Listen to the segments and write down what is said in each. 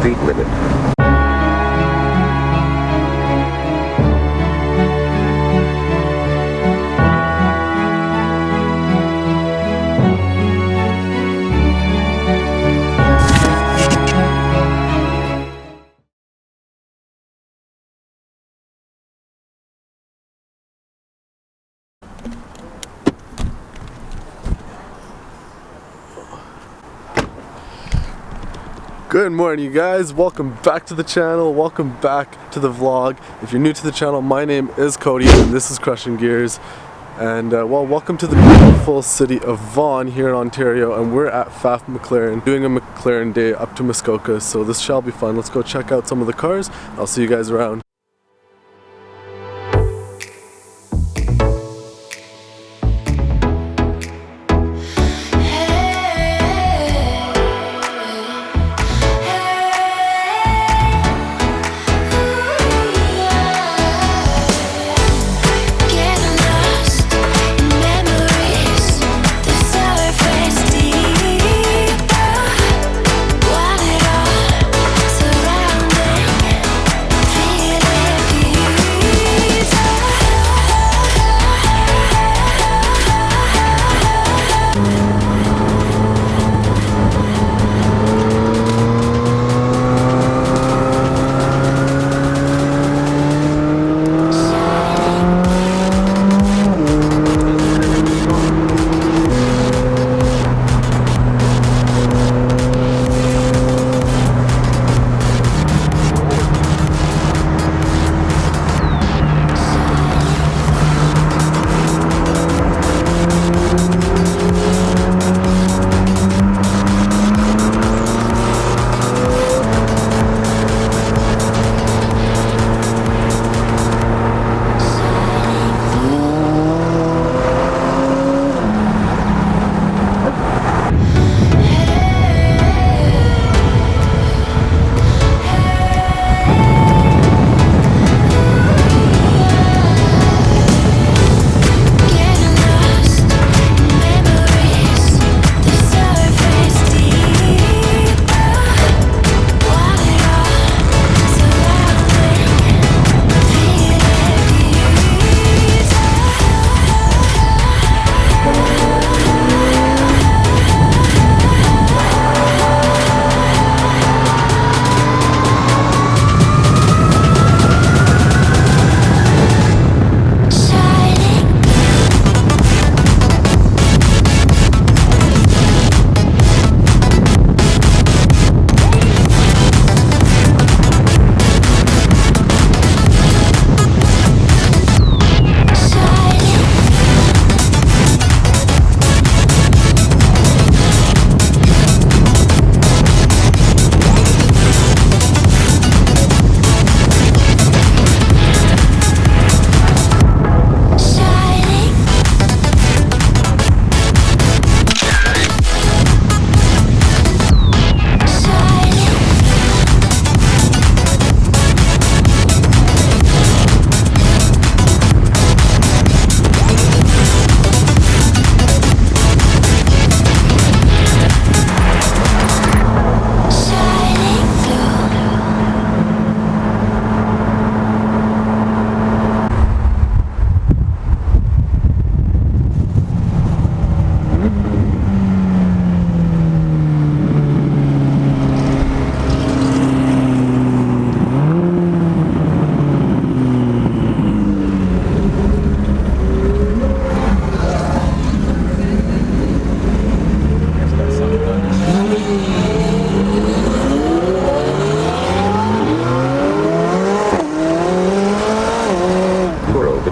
speed limit. Good morning, you guys. Welcome back to the channel. Welcome back to the vlog. If you're new to the channel, my name is Cody and this is Crushin Gears. And well, welcome to the beautiful city of Vaughan here in Ontario, and we're at Pfaff McLaren doing a McLaren day up to Muskoka, so this shall be fun. Let's go check out some of the cars. I'll see you guys around.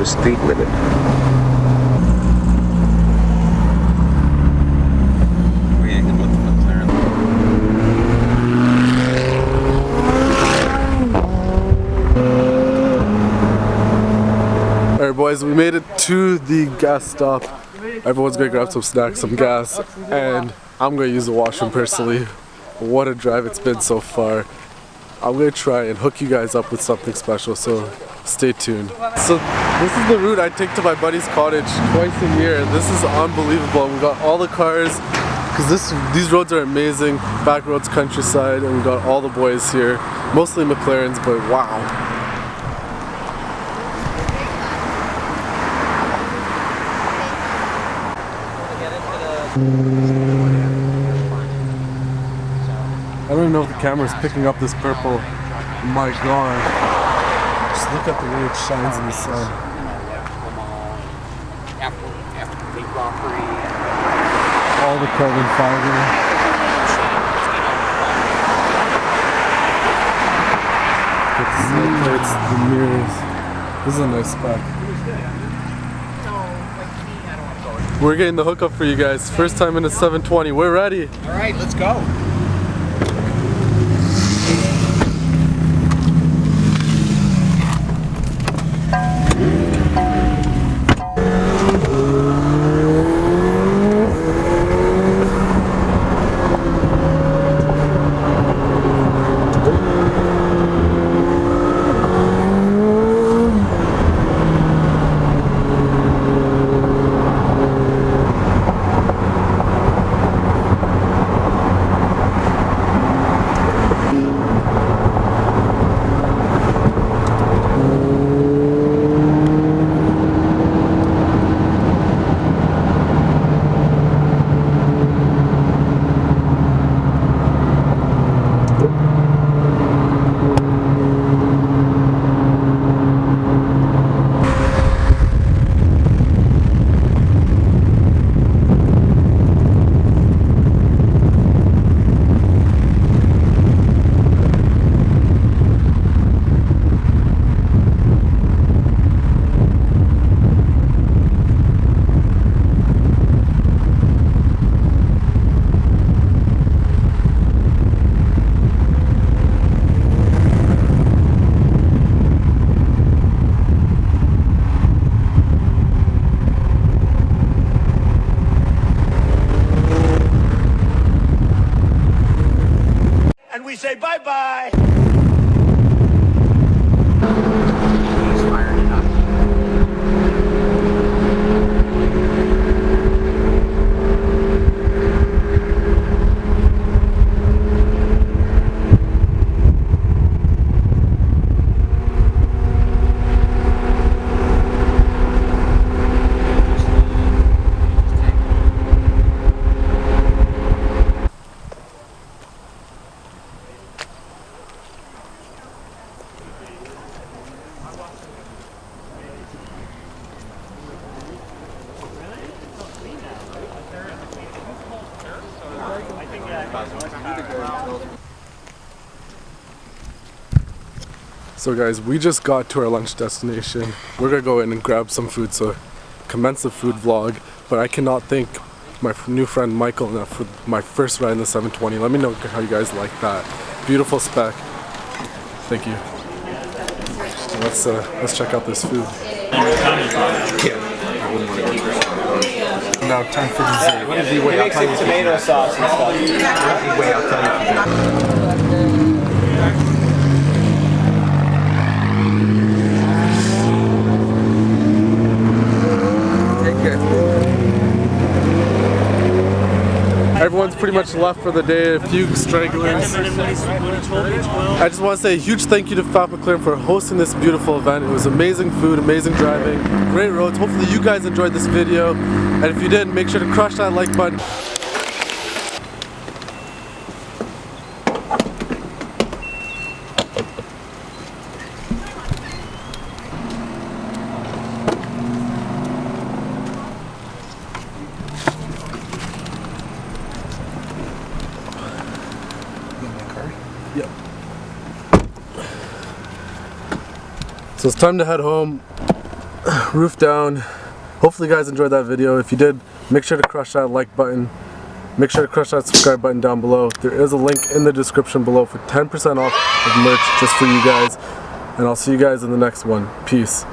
Speed limit. Alright boys, we made it to the gas stop. Everyone's gonna grab some snacks, some gas, and I'm gonna use the washroom personally. What a drive it's been so far. I'm gonna try and hook you guys up with something special, so stay tuned. So this is the route I take to my buddy's cottage twice a year, and this is unbelievable. We got all the cars because these roads are amazing. Back roads, countryside, and we got all the boys here. Mostly McLarens, but wow. I don't even know if the camera's picking up this purple. My god. Just look at the way it shines in the sun. All the carbon fiber. Get the side plates, the mirrors. This is a nice spec. We're getting the hookup for you guys. First time in a 720. We're ready. Alright, let's go. We say bye-bye. So guys, we just got to our lunch destination. We're gonna go in and grab some food, so commence the food vlog. But I cannot thank my new friend Michael enough for my first ride in the 720. Let me know how you guys like that. Beautiful spec. Thank you. Let's check out this food. Now time for dessert. He makes like tomato sauce and stuff. Wait, I'll tell you. Everyone's pretty much left for the day, a few stragglers. I just want to say a huge thank you to Pfaff McLaren for hosting this beautiful event. It was amazing food, amazing driving, great roads. Hopefully you guys enjoyed this video, and if you did, make sure to crush that like button. Yep. So it's time to head home. Roof down. Hopefully you guys enjoyed that video. If you did, make sure to crush that like button. Make sure to crush that subscribe button down below. There is a link in the description below for 10% off of merch just for you guys. And I'll see you guys in the next one. Peace.